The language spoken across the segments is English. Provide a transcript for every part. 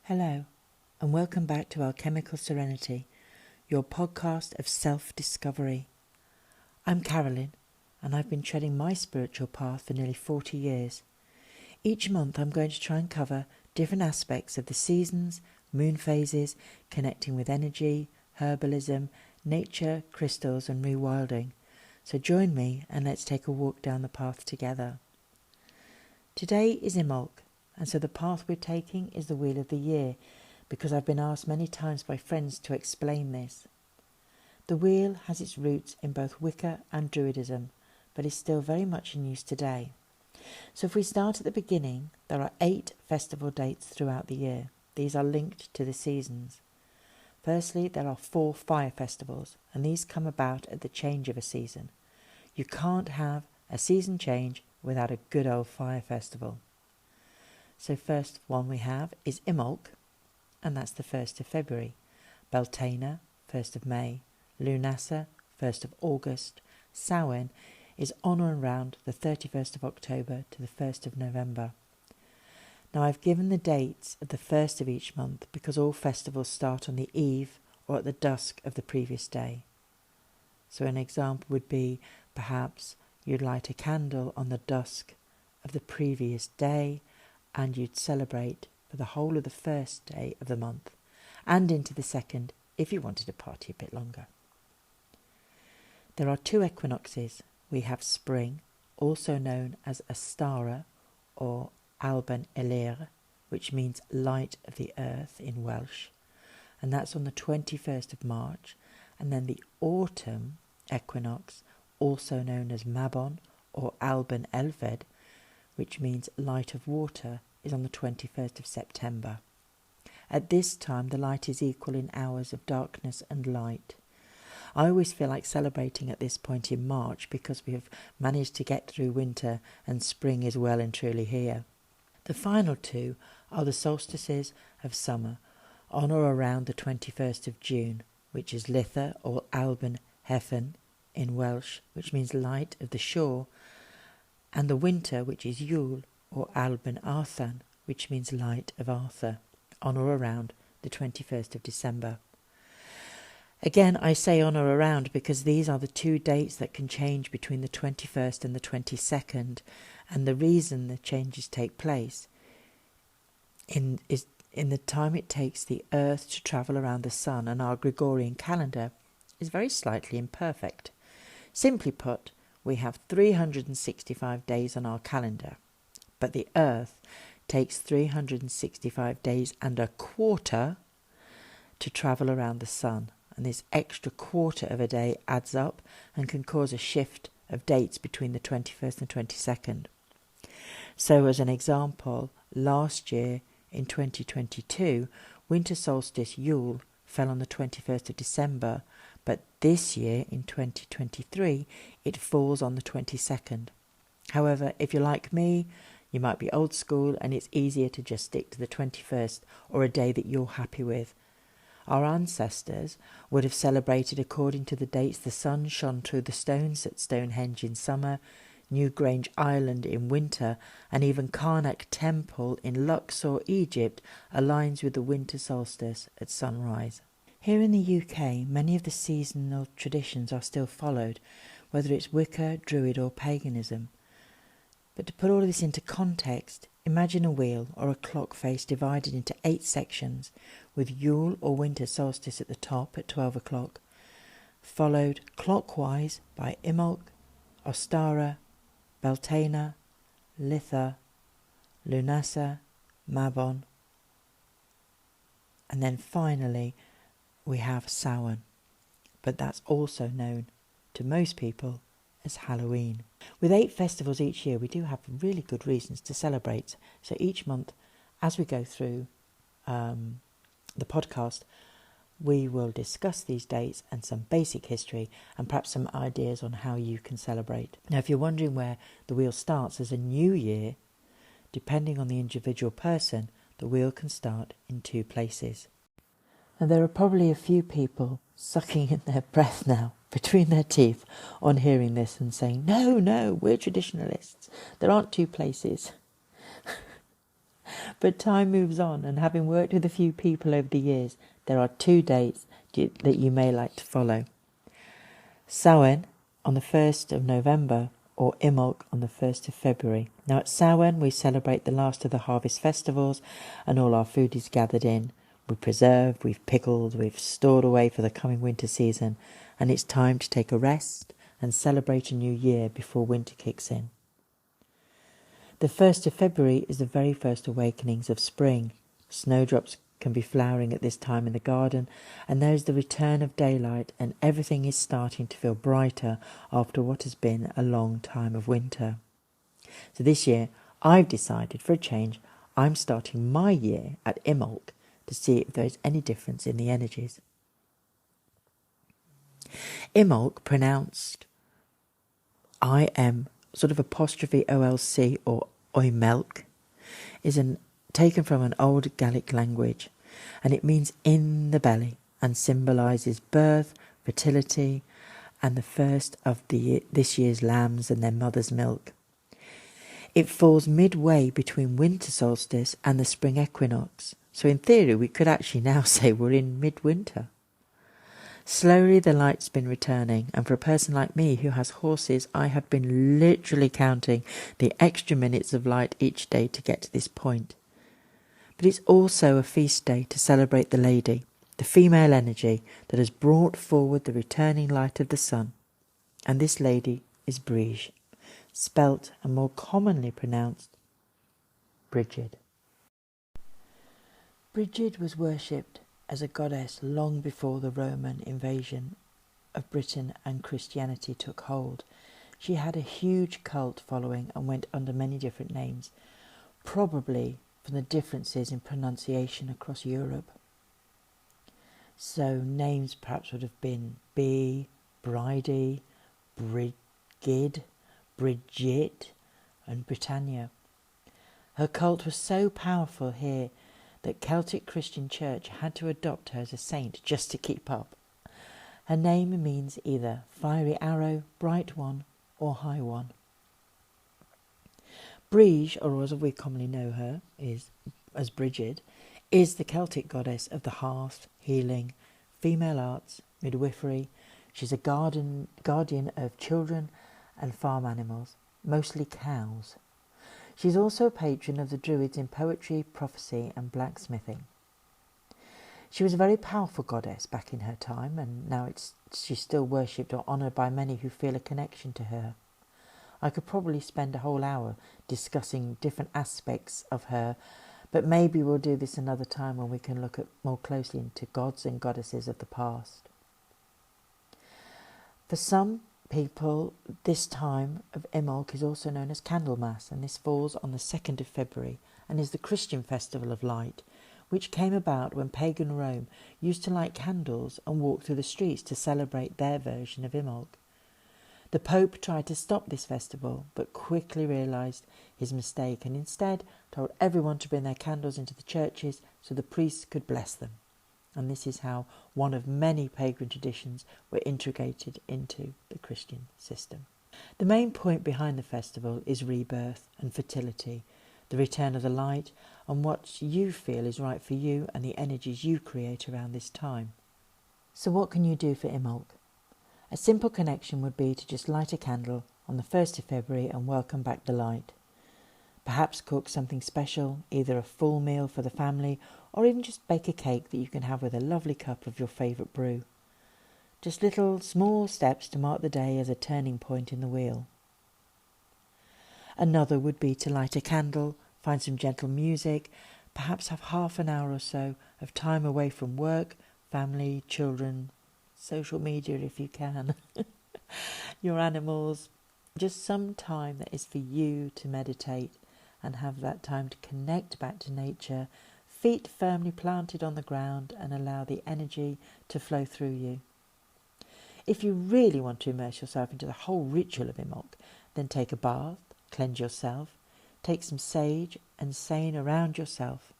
Hello, and welcome back to Alchemical Serenity, your podcast of self-discovery. I'm Carolyn, and I've been treading my spiritual path for nearly 40 years. Each month I'm going to try and cover different aspects of the seasons, moon phases, connecting with energy, herbalism, nature, crystals and rewilding. So join me and let's take a walk down the path together. Today is Imbolc, and so the path we're taking is the Wheel of the Year, because I've been asked many times by friends to explain this. The wheel has its roots in both Wicca and Druidism, but is still very much in use today. So if we start at the beginning, there are 8 festival dates throughout the year. These are linked to the seasons. Firstly, there are 4 fire festivals, and these come about at the change of a season. You can't have a season change without a good old fire festival. So first one we have is Imbolc, and that's the 1st of February. Beltane, 1st of May. Lunasa, 1st of August. Samhain is on or around the 31st of October to the 1st of November. Now I've given the dates of the 1st of each month because all festivals start on the eve or at the dusk of the previous day. So an example would be perhaps you'd light a candle on the dusk of the previous day, and you'd celebrate for the whole of the first day of the month and into the second if you wanted to party a bit longer. There are 2 equinoxes. We have spring, also known as Astara or Alban Elir, which means light of the earth in Welsh, and that's on the 21st of March, and then the autumn equinox, also known as Mabon or Alban Elfed, which means light of water, is on the 21st of September. At this time the light is equal in hours of darkness and light. I always feel like celebrating at this point in March because we have managed to get through winter and spring is well and truly here. The final 2 are the solstices of summer, on or around the 21st of June, which is Litha or Alban Heffen in Welsh, which means light of the shore, and the winter, which is Yule or Alban Arthan, which means light of Arthur, on or around the 21st of December. Again, I say on or around because these are the 2 dates that can change between the 21st and the 22nd, and the reason the changes take place is in the time it takes the Earth to travel around the Sun, and our Gregorian calendar is very slightly imperfect. Simply put, we have 365 days on our calendar, but the Earth takes 365 days and a quarter to travel around the Sun, and this extra quarter of a day adds up and can cause a shift of dates between the 21st and 22nd. So as an example, last year in 2022, winter solstice Yule fell on the 21st of December, but this year in 2023 it falls on the 22nd. However, if you're like me, you might be old school and it's easier to just stick to the 21st or a day that you're happy with. Our ancestors would have celebrated according to the dates the sun shone through the stones at Stonehenge in summer, Newgrange Island in winter, and even Karnak Temple in Luxor, Egypt, aligns with the winter solstice at sunrise. Here in the UK, many of the seasonal traditions are still followed, whether it's Wicca, Druid or paganism. But to put all of this into context, imagine a wheel or a clock face divided into 8 sections, with Yule or winter solstice at the top at 12 o'clock, followed clockwise by Imbolc, Ostara, Beltane, Litha, Lunasa, Mabon, and then finally we have Samhain, but that's also known to most people as Halloween. With 8 festivals each year, we do have really good reasons to celebrate. So each month, as we go through the podcast, we will discuss these dates and some basic history and perhaps some ideas on how you can celebrate. Now, if you're wondering where the wheel starts as a new year, depending on the individual person, the wheel can start in 2 places. And there are probably a few people sucking in their breath now, between their teeth, on hearing this and saying, no, we're traditionalists. There aren't 2 places. But time moves on, and having worked with a few people over the years, there are 2 dates that you may like to follow. Samhain on the 1st of November, or Imbolc on the 1st of February. Now at Samhain we celebrate the last of the harvest festivals, and all our food is gathered in. We've preserved, we've pickled, we've stored away for the coming winter season, and it's time to take a rest and celebrate a new year before winter kicks in. The 1st of February is the very first awakenings of spring. Snowdrops can be flowering at this time in the garden, and there is the return of daylight, and everything is starting to feel brighter after what has been a long time of winter. So this year, I've decided for a change, I'm starting my year at Imbolc to see if there is any difference in the energies. Imbolc, pronounced I-M, sort of apostrophe O-L-C or Oimelc, is taken from an old Gaelic language, and it means in the belly and symbolises birth, fertility, and the first of this year's lambs and their mother's milk. It falls midway between winter solstice and the spring equinox, so in theory we could actually now say we're in midwinter. Slowly the light's been returning, and for a person like me who has horses, I have been literally counting the extra minutes of light each day to get to this point. But it's also a feast day to celebrate the lady, the female energy that has brought forward the returning light of the sun. And this lady is Brighid, spelt and more commonly pronounced Brighid. Brighid was worshipped as a goddess long before the Roman invasion of Britain and Christianity took hold. She had a huge cult following and went under many different names, probably from the differences in pronunciation across Europe. So names perhaps would have been Brighid, Brighid, Brigitte and Britannia. Her cult was so powerful here that Celtic Christian Church had to adopt her as a saint just to keep up. Her name means either fiery arrow, bright one, or high one. Brighid, or as we commonly know her as Brighid, is the Celtic goddess of the hearth, healing, female arts, midwifery. She's a guardian of children and farm animals, mostly cows. She's also a patron of the Druids in poetry, prophecy and blacksmithing. She was a very powerful goddess back in her time, and now she's still worshipped or honoured by many who feel a connection to her. I could probably spend a whole hour discussing different aspects of her, but maybe we'll do this another time when we can look more closely into gods and goddesses of the past. For some people, this time of Imbolc is also known as Candlemas, and this falls on the 2nd of February and is the Christian festival of light, which came about when pagan Rome used to light candles and walk through the streets to celebrate their version of Imbolc. The Pope tried to stop this festival, but quickly realised his mistake and instead told everyone to bring their candles into the churches so the priests could bless them. And this is how one of many pagan traditions were integrated into the Christian system. The main point behind the festival is rebirth and fertility, the return of the light, and what you feel is right for you and the energies you create around this time. So what can you do for Imbolc? A simple connection would be to just light a candle on the 1st of February and welcome back the light. Perhaps cook something special, either a full meal for the family or even just bake a cake that you can have with a lovely cup of your favourite brew. Just little small steps to mark the day as a turning point in the wheel. Another would be to light a candle, find some gentle music, perhaps have half an hour or so of time away from work, family, children, social media if you can, your animals, just some time that is for you to meditate and have that time to connect back to nature, feet firmly planted on the ground, and allow the energy to flow through you. If you really want to immerse yourself into the whole ritual of Imbolc, then take a bath, cleanse yourself, take some sage and sain around yourself.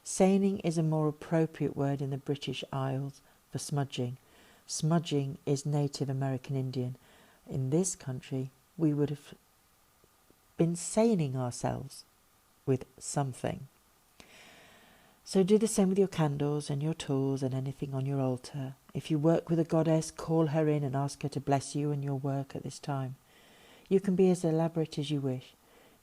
Saining is a more appropriate word in the British Isles for smudging. Smudging is Native American Indian. In this country, we would have been saining ourselves with something. So do the same with your candles and your tools and anything on your altar. If you work with a goddess, call her in and ask her to bless you and your work at this time. You can be as elaborate as you wish.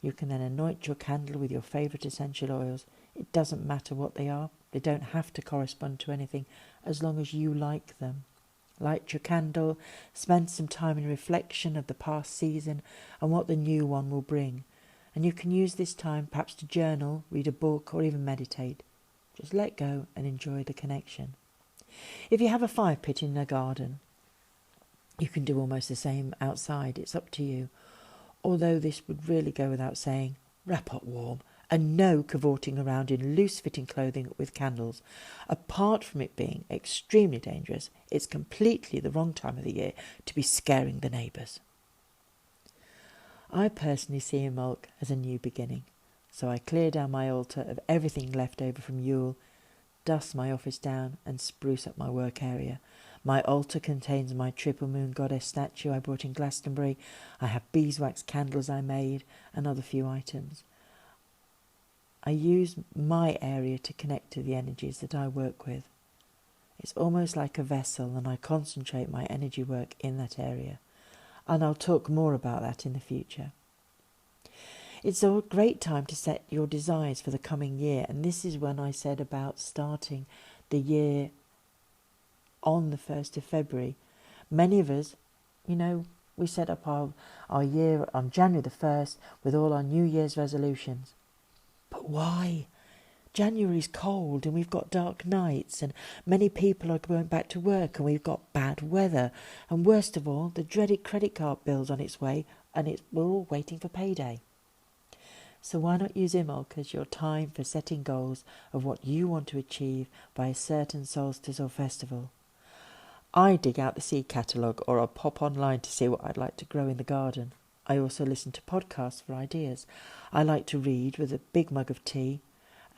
You can then anoint your candle with your favourite essential oils. It doesn't matter what they are. They don't have to correspond to anything as long as you like them. Light your candle, spend some time in reflection of the past season and what the new one will bring. And you can use this time perhaps to journal, read a book or even meditate. Just let go and enjoy the connection. If you have a fire pit in a garden, you can do almost the same outside. It's up to you. Although this would really go without saying, wrap up warm and no cavorting around in loose-fitting clothing with candles. Apart from it being extremely dangerous, it's completely the wrong time of the year to be scaring the neighbours. I personally see Imbolc as a new beginning, so I clear down my altar of everything left over from Yule, dust my office down and spruce up my work area. My altar contains my triple moon goddess statue I brought in Glastonbury. I have beeswax candles I made and other few items. I use my area to connect to the energies that I work with. It's almost like a vessel and I concentrate my energy work in that area. And I'll talk more about that in the future. It's a great time to set your desires for the coming year, and this is when I said about starting the year on the 1st of February. Many of us, we set up our year on January the 1st with all our New Year's resolutions. But why? January's cold and we've got dark nights and many people are going back to work and we've got bad weather. And worst of all, the dreaded credit card bill's on its way and we're all waiting for payday. So why not use Imbolc as your time for setting goals of what you want to achieve by a certain solstice or festival? I dig out the seed catalogue or I'll pop online to see what I'd like to grow in the garden. I also listen to podcasts for ideas. I like to read with a big mug of tea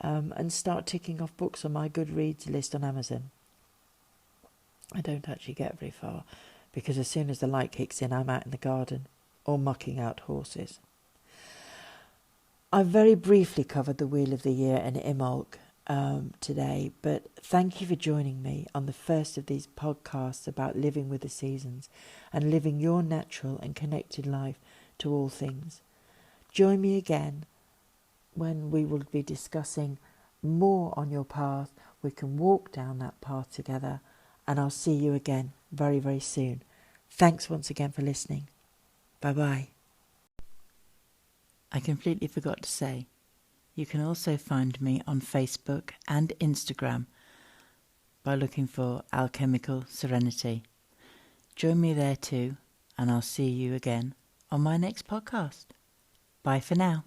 and start ticking off books on my Goodreads list on Amazon. I don't actually get very far because as soon as the light kicks in, I'm out in the garden or mucking out horses. I've very briefly covered the Wheel of the Year and Imbolc today, but thank you for joining me on the first of these podcasts about living with the seasons and living your natural and connected life to all things. Join me again when we will be discussing more on your path. We can walk down that path together, and I'll see you again very, very soon. Thanks once again for listening. Bye-bye. I completely forgot to say, you can also find me on Facebook and Instagram by looking for Alchemical Serenity. Join me there too, and I'll see you again on my next podcast. Bye for now.